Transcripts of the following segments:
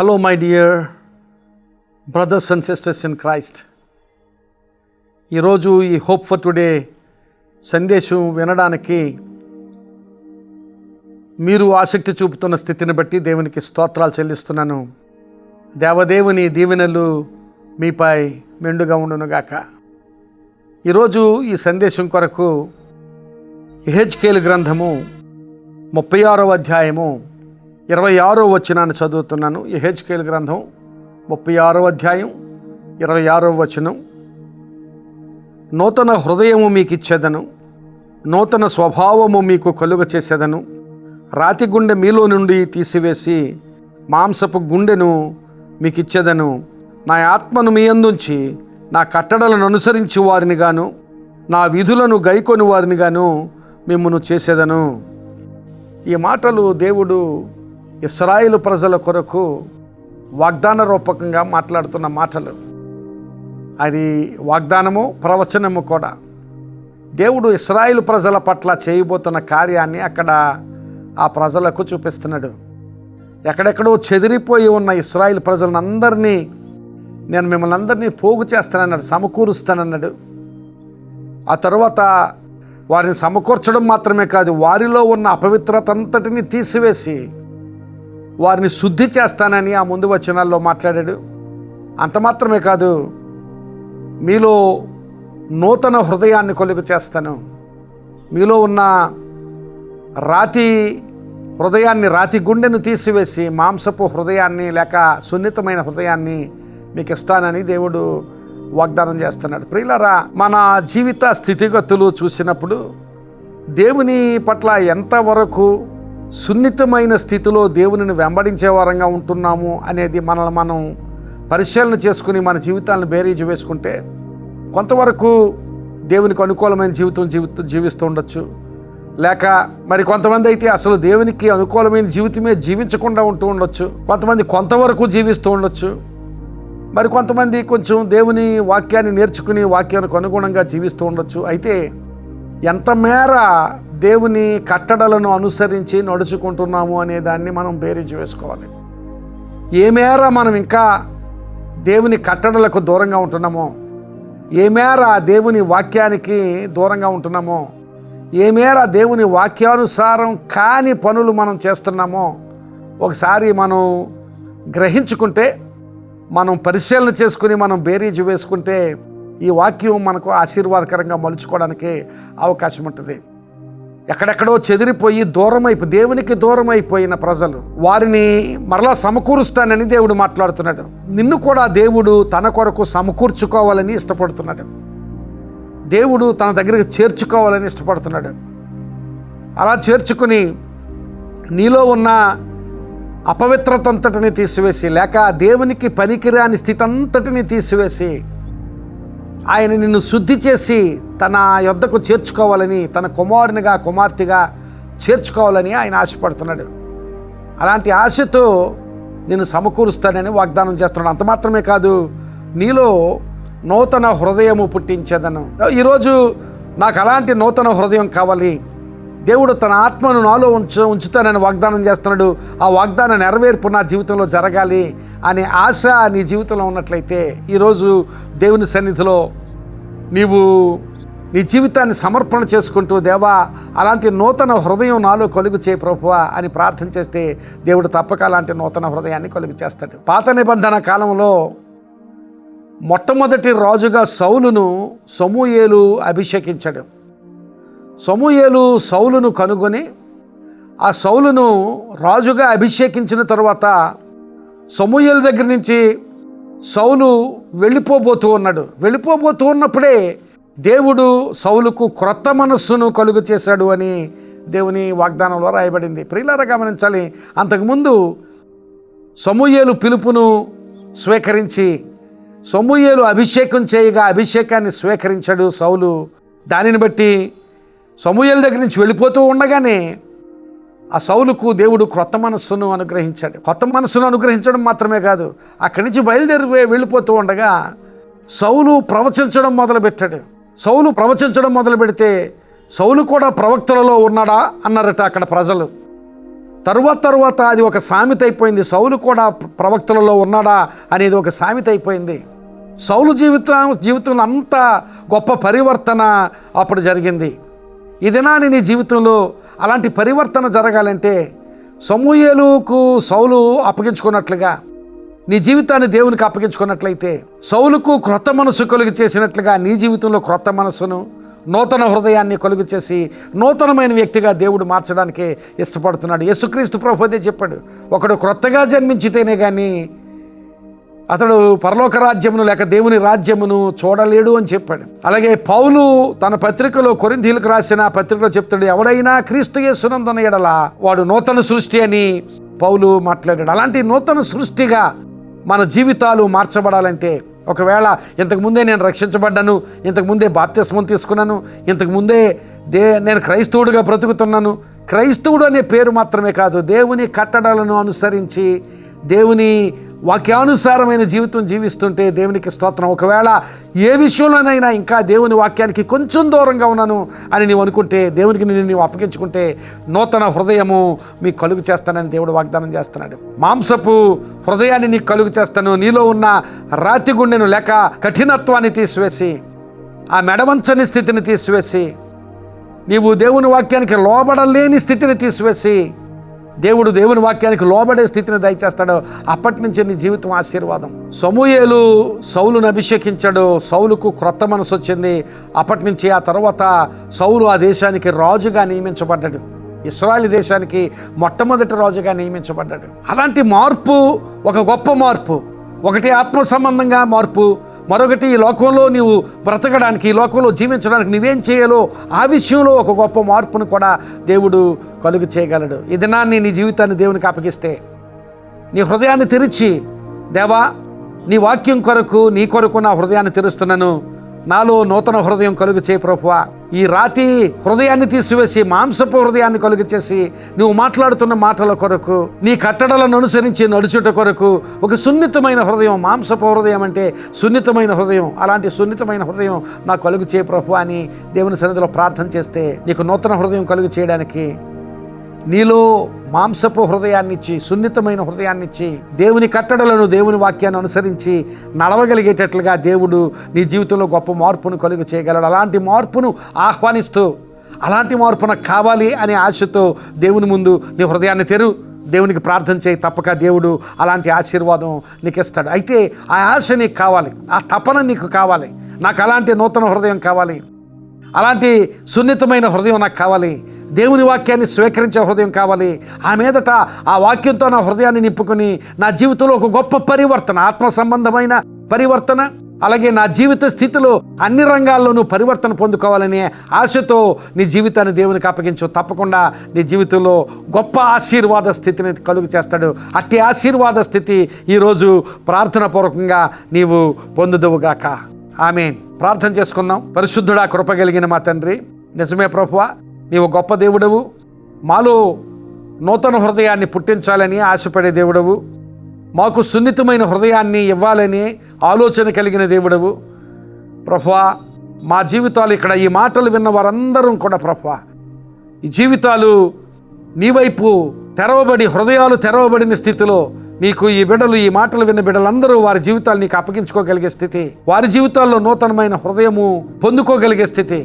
Hello, my dear brothers and sisters in Christ. ఈరోజు ఈ hope for today సందేశం వినడానికి మీరు ఆసక్తి చూపుతున్న స్థితిని బట్టి దేవునికి స్తోత్రాలు చెల్లిస్తున్నాను. దేవదేవుని దీవెనలు మీపై మెండుగా ఉండునుగాక. ఈరోజు ఈ సందేశం కొరకు యెహెజ్కేలు గ్రంథము 36వ అధ్యాయము 26వ వచనాన్ని చదువుతున్నాను. యెహెజ్కేలు గ్రంథం 36వ అధ్యాయం 26వ వచనం. నూతన హృదయము మీకు ఇచ్చేదను, నూతన స్వభావము మీకు కలుగ చేసేదను. రాతి గుండె మీలో నుండి తీసివేసి మాంసపు గుండెను మీకు ఇచ్చేదను. నా ఆత్మను మీ యందుంచి నా కట్టడలను అనుసరించి వారిని గాను, నా విధులను గైకొని వారిని గాను మిమ్మును చేసేదను. ఈ మాటలు దేవుడు ఇశ్రాయేలు ప్రజల కొరకు వాగ్దాన రూపకంగా మాట్లాడుతున్న మాటలు. అది వాగ్దానము, ప్రవచనము కూడా. దేవుడు ఇశ్రాయేలు ప్రజల పట్ల చేయబోతున్న కార్యాన్ని అక్కడ ఆ ప్రజలకు చూపిస్తున్నాడు. ఎక్కడెక్కడో చెదిరిపోయి ఉన్న ఇశ్రాయేలు ప్రజలందరినీ నేను మిమ్మల్ని అందరినీ పోగు చేస్తానన్నాడు, సమకూరుస్తానన్నాడు. ఆ తర్వాత వారిని సమకూర్చడం మాత్రమే కాదు, వారిలో ఉన్న అపవిత్రత అంతటిని తీసివేసి వారిని శుద్ధి చేస్తానని ఆ ముందు వచనాల్లో మాట్లాడాడు. అంత మాత్రమే కాదు, మీలో నూతన హృదయాన్ని కలుగ చేస్తాను. మీలో ఉన్న రాతి హృదయాన్ని, రాతి గుండెను తీసివేసి మాంసపు హృదయాన్ని లేక సున్నితమైన హృదయాన్ని మీకు ఇస్తానని దేవుడు వాగ్దానం చేస్తున్నాడు. ప్రియులారా, మన జీవిత స్థితిగతులు చూసినప్పుడు దేవుని పట్ల ఎంతవరకు సున్నితమైన స్థితిలో దేవునిని వెంబడించే వారంగా ఉంటున్నాము అనేది మనల్ని మనం పరిశీలన చేసుకుని మన జీవితాలను బేరీజు వేసుకుంటే కొంతవరకు దేవునికి అనుకూలమైన జీవిస్తూ ఉండొచ్చు. లేక మరి కొంతమంది అయితే అసలు దేవునికి అనుకూలమైన జీవితమే జీవించకుండా ఉంటూ ఉండొచ్చు. కొంతమంది కొంతవరకు జీవిస్తూ ఉండొచ్చు. మరి కొంతమంది కొంచెం దేవుని వాక్యాన్ని నేర్చుకుని వాక్యానికి అనుగుణంగా జీవిస్తూ ఉండొచ్చు. అయితే ఎంత మేర దేవుని కట్టడలను అనుసరించి నడుచుకుంటున్నాము అనే దాన్ని మనం బేరీజు వేసుకోవాలి. ఏ మేర మనం ఇంకా దేవుని కట్టడలకు దూరంగా ఉంటున్నామో, ఏ మేర దేవుని వాక్యానికి దూరంగా ఉంటున్నామో, ఏ మేర దేవుని వాక్యానుసారం కాని పనులు మనం చేస్తున్నామో ఒకసారి మనం గ్రహించుకుంటే, మనం పరిశీలన చేసుకుని మనం బేరీజు వేసుకుంటే ఈ వాక్యం మనకు ఆశీర్వాదకరంగా మలుచుకోవడానికి అవకాశం ఉంటుంది. ఎక్కడెక్కడో చెదిరిపోయి దేవునికి దూరం అయిపోయిన ప్రజలు, వారిని మరలా సమకూరుస్తానని దేవుడు మాట్లాడుతున్నాడు. నిన్ను కూడా దేవుడు తన కొరకు సమకూర్చుకోవాలని ఇష్టపడుతున్నాడు. దేవుడు తన దగ్గరికి చేర్చుకోవాలని ఇష్టపడుతున్నాడు. అలా చేర్చుకుని నీలో ఉన్న అపవిత్రత అంతటిని తీసివేసి, లేక దేవునికి పనికిరాని స్థితి అంతటిని తీసివేసి ఆయన నిన్ను శుద్ధి చేసి తన యొద్దకు చేర్చుకోవాలని, తన కుమారునిగా కుమార్తెగా చేర్చుకోవాలని ఆయన ఆశపడుతున్నాడు. అలాంటి ఆశతో నిన్ను సమకూరుస్తానని వాగ్దానం చేస్తున్నాడు. అంత మాత్రమే కాదు, నీలో నూతన హృదయము పుట్టించేదను. ఈరోజు నాకు అలాంటి నూతన హృదయం కావాలి, దేవుడు తన ఆత్మను నాలో ఉంచుతానని వాగ్దానం చేస్తున్నాడు. ఆ వాగ్దాన నెరవేర్పు నా జీవితంలో జరగాలి అనే ఆశ నీ జీవితంలో ఉన్నట్లయితే ఈరోజు దేవుని సన్నిధిలో నీవు నీ జీవితాన్ని సమర్పణ చేసుకుంటూ, దేవా అలాంటి నూతన హృదయం నాలో కలుగు చేయి ప్రభువా అని ప్రార్థన చేస్తే దేవుడు తప్పక అలాంటి నూతన హృదయాన్ని కలుగు చేస్తాడు. పాత నిబంధన కాలంలో మొట్టమొదటి రాజుగా సౌలును సమూయేలు అభిషేకించాడు. సమూయేలు సౌలును కనుగొని ఆ సౌలును రాజుగా అభిషేకించిన తర్వాత సమూయేలు దగ్గర నుంచి సౌలు వెళ్ళిపోబోతూ ఉన్నప్పుడే దేవుడు సౌలుకు క్రొత్త మనస్సును కలుగు చేశాడు అని దేవుని వాగ్దానంలో రాయబడింది. ప్రియులారా, గమనించాలి, అంతకుముందు సమూయేలు పిలుపును స్వీకరించి సమూయేలు అభిషేకం చేయగా అభిషేకాన్ని స్వీకరించాడు సౌలు. దానిని బట్టి సమూయేలు దగ్గర నుంచి వెళ్ళిపోతూ ఉండగానే ఆ సౌలుకు దేవుడు క్రొత్త మనస్సును అనుగ్రహించాడు. కొత్త మనస్సును అనుగ్రహించడం మాత్రమే కాదు, అక్కడి నుంచి బయలుదేరి వెళ్ళిపోతూ ఉండగా సౌలు ప్రవచించడం మొదలుపెట్టాడు. సౌలు ప్రవచించడం మొదలు పెడితే సౌలు కూడా ప్రవక్తలలో ఉన్నాడా అన్నారట అక్కడ ప్రజలు. తరువాత అది ఒక సామెత అయిపోయింది. సౌలు కూడా ప్రవక్తలలో ఉన్నాడా అనేది ఒక సామెత అయిపోయింది. సౌలు జీవితంలో అంత గొప్ప పరివర్తన అప్పుడు జరిగింది. ఈ దినాన్ని నీ జీవితంలో అలాంటి పరివర్తన జరగాలంటే సమూయేలుకు సౌలు అప్పగించుకున్నట్లుగా నీ జీవితాన్ని దేవునికి అప్పగించుకున్నట్లయితే, సౌలుకు క్రొత్త మనసు కలుగు చేసినట్లుగా నీ జీవితంలో క్రొత్త మనసును, నూతన హృదయాన్ని కలుగు చేసి నూతనమైన వ్యక్తిగా దేవుడు మార్చడానికి ఇష్టపడుతున్నాడు. యేసుక్రీస్తు ప్రభువు అదే చెప్పాడు, ఒకడు క్రొత్తగా జన్మించితేనే కానీ అతడు పరలోక రాజ్యమును లేక దేవుని రాజ్యమును చూడలేడు అని చెప్పాడు. అలాగే పౌలు తన పత్రికలో కొరింథీయులకు రాసిన పత్రికలో చెప్తాడు, ఎవడైనా క్రీస్తు యేసునందున్న ఎడల వాడు నూతన సృష్టి అని పౌలు మాట్లాడాడు. అలాంటి నూతన సృష్టిగా మన జీవితాలు మార్చబడాలంటే, ఒకవేళ ఇంతకుముందే నేను రక్షించబడ్డాను, ఇంతకుముందే బాప్తిస్మం తీసుకున్నాను, ఇంతకుముందే నేను క్రైస్తవుడిగా బ్రతుకుతున్నాను, క్రైస్తవుడు అనే పేరు మాత్రమే కాదు, దేవుని కట్టడలను అనుసరించి దేవుని వాక్యానుసారమైన జీవితం జీవిస్తుంటే దేవునికి స్తోత్రం. ఒకవేళ ఏ విషయంలోనైనా ఇంకా దేవుని వాక్యానికి కొంచెం దూరంగా ఉన్నాను అని నీవు అనుకుంటే, దేవునికి నీవు అప్పగించుకుంటే నూతన హృదయము మీకు కలుగు చేస్తానని దేవుడు వాగ్దానం చేస్తున్నాడు. మాంసపు హృదయాన్ని నీకు కలుగు చేస్తాను, నీలో ఉన్న రాతి గుండెను లేక కఠినత్వాన్ని తీసివేసి, ఆ మెడవంచని స్థితిని తీసివేసి, నీవు దేవుని వాక్యానికి లోబడలేని స్థితిని తీసివేసి దేవుడు దేవుని వాక్యానికి లోబడే స్థితిని దయచేస్తాడు. అప్పటి నుంచి నీ జీవితం ఆశీర్వాదం. సమూయేలు సౌలును అభిషేకించాడు, సౌలుకు క్రొత్త మనసు వచ్చింది. అప్పటి నుంచి ఆ తర్వాత సౌలు ఆ దేశానికి రాజుగా నియమించబడ్డాడు, ఇశ్రాయేలు దేశానికి మొట్టమొదటి రాజుగా నియమించబడ్డాడు. అలాంటి మార్పు ఒక గొప్ప మార్పు. ఒకటి ఆత్మ సంబంధంగా మార్పు, మరొకటి ఈ లోకంలో నీవు బ్రతకడానికి, ఈ లోకంలో జీవించడానికి నువ్వేం చేయాలో ఆ విషయంలో ఒక గొప్ప మార్పును కూడా దేవుడు కలుగు చేయగలడు. ఈ దినాన్ని నీ జీవితాన్ని దేవునికి అప్పగిస్తే, నీ హృదయాన్ని తెరిచి, దేవా నీ వాక్యం కొరకు నీ కొరకు నా హృదయాన్ని తెరుస్తున్నాను, నాలో నూతన హృదయం కలుగు చేయి ప్రభువా. ఈ రాతి హృదయాన్ని తీసివేసి మాంసపు హృదయాన్ని కలుగు చేసి నువ్వు మాట్లాడుతున్న మాటల కొరకు, నీ కట్టడలను అనుసరించి నడుచుట కొరకు ఒక సున్నితమైన హృదయం, మాంసపు హృదయం అంటే సున్నితమైన హృదయం, అలాంటి సున్నితమైన హృదయం నాకు కలుగు చేయి ప్రభువా అని దేవుని సన్నిధిలో ప్రార్థన చేస్తే, నీకు నూతన హృదయం కలుగు చేయడానికి నీలో మాంసపు హృదయాన్నిచ్చి, సున్నితమైన హృదయాన్నిచ్చి, దేవుని కట్టడలను దేవుని వాక్యాన్ని అనుసరించి నడవగలిగేటట్లుగా దేవుడు నీ జీవితంలో గొప్ప మార్పును కలుగు చేయగలడు. అలాంటి మార్పును ఆహ్వానిస్తూ, అలాంటి మార్పు నాకు కావాలి అనే ఆశతో దేవుని ముందు నీ హృదయాన్ని తెరు, దేవునికి ప్రార్థన చేయి. తప్పక దేవుడు అలాంటి ఆశీర్వాదం నీకు ఇస్తాడు. అయితే ఆ ఆశ నీకు కావాలి, ఆ తపన నీకు కావాలి. నాకు అలాంటి నూతన హృదయం కావాలి, అలాంటి సున్నితమైన హృదయం నాకు కావాలి, దేవుని వాక్యాన్ని స్వీకరించే హృదయం కావాలి. ఆ మీదట ఆ వాక్యంతో నా హృదయాన్ని నింపుకొని నా జీవితంలో ఒక గొప్ప పరివర్తన, ఆత్మ సంబంధమైన పరివర్తన, అలాగే నా జీవిత స్థితిలో అన్ని రంగాల్లోనూ పరివర్తన పొందుకోవాలనే ఆశతో నీ జీవితాన్ని దేవునికి అప్పగించు. తప్పకుండా నీ జీవితంలో గొప్ప ఆశీర్వాద స్థితిని కలుగు చేస్తాడు. అట్టి ఆశీర్వాద స్థితి ఈరోజు ప్రార్థన పూర్వకంగా నీవు పొందుదువుగాక. ఆమేన్. ప్రార్థన చేసుకుందాం. పరిశుద్ధుడా, కృప కలిగిన మా తండ్రి, నిజమే ప్రభువా, నీవు గొప్ప దేవుడవు, మాలో నూతన హృదయాన్ని పుట్టించాలని ఆశపడే దేవుడవు, మాకు సున్నితమైన హృదయాన్ని ఇవ్వాలని ఆలోచన కలిగిన దేవుడవు ప్రభువా. మా జీవితాలు ఇక్కడ ఈ మాటలు విన్న వారందరం కూడా ప్రభువా, ఈ జీవితాలు నీ వైపు తెరవబడి, హృదయాలు తెరవబడిన స్థితిలో నీకు ఈ బిడ్డలు, ఈ మాటలు విన్న బిడ్డలందరూ వారి జీవితాలు నీకు అప్పగించుకోగలిగే స్థితి, వారి జీవితాల్లో నూతనమైన హృదయము పొందుకోగలిగే స్థితి,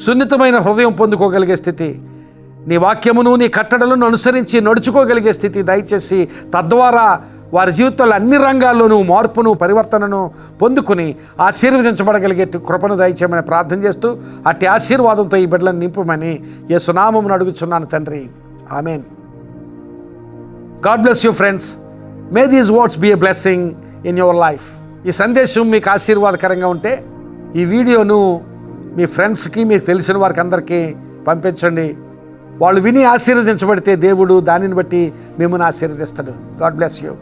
సున్నితమైన హృదయం పొందుకోగలిగే స్థితి, నీ వాక్యమును నీ కట్టడలను అనుసరించి నడుచుకోగలిగే స్థితి దయచేసి, తద్వారా వారి జీవితాల్లో అన్ని రంగాల్లోనూ మార్పును, పరివర్తనను పొందుకుని ఆశీర్వదించబడగలిగే కృపను దయచేయమని ప్రార్థన చేస్తూ, అట్టి ఆశీర్వాదంతో ఈ బిడ్డలను నింపమని యేసు నామమున అడుగుచున్నాను తండ్రి. Amen. God bless you friends. May these words be a blessing in your life. ఈ సందేశం మీకు ఆశీర్వాదకరంగా ఉంటే ఈ వీడియోను మీ ఫ్రెండ్స్కి, మీకు తెలిసిన వారికి అందరికీ పంపించండి. వాళ్ళు విని ఆశీర్వదించబడితే దేవుడు దానిని బట్టి మిమ్మల్ని ఆశీర్వదిస్తాడు. God bless you.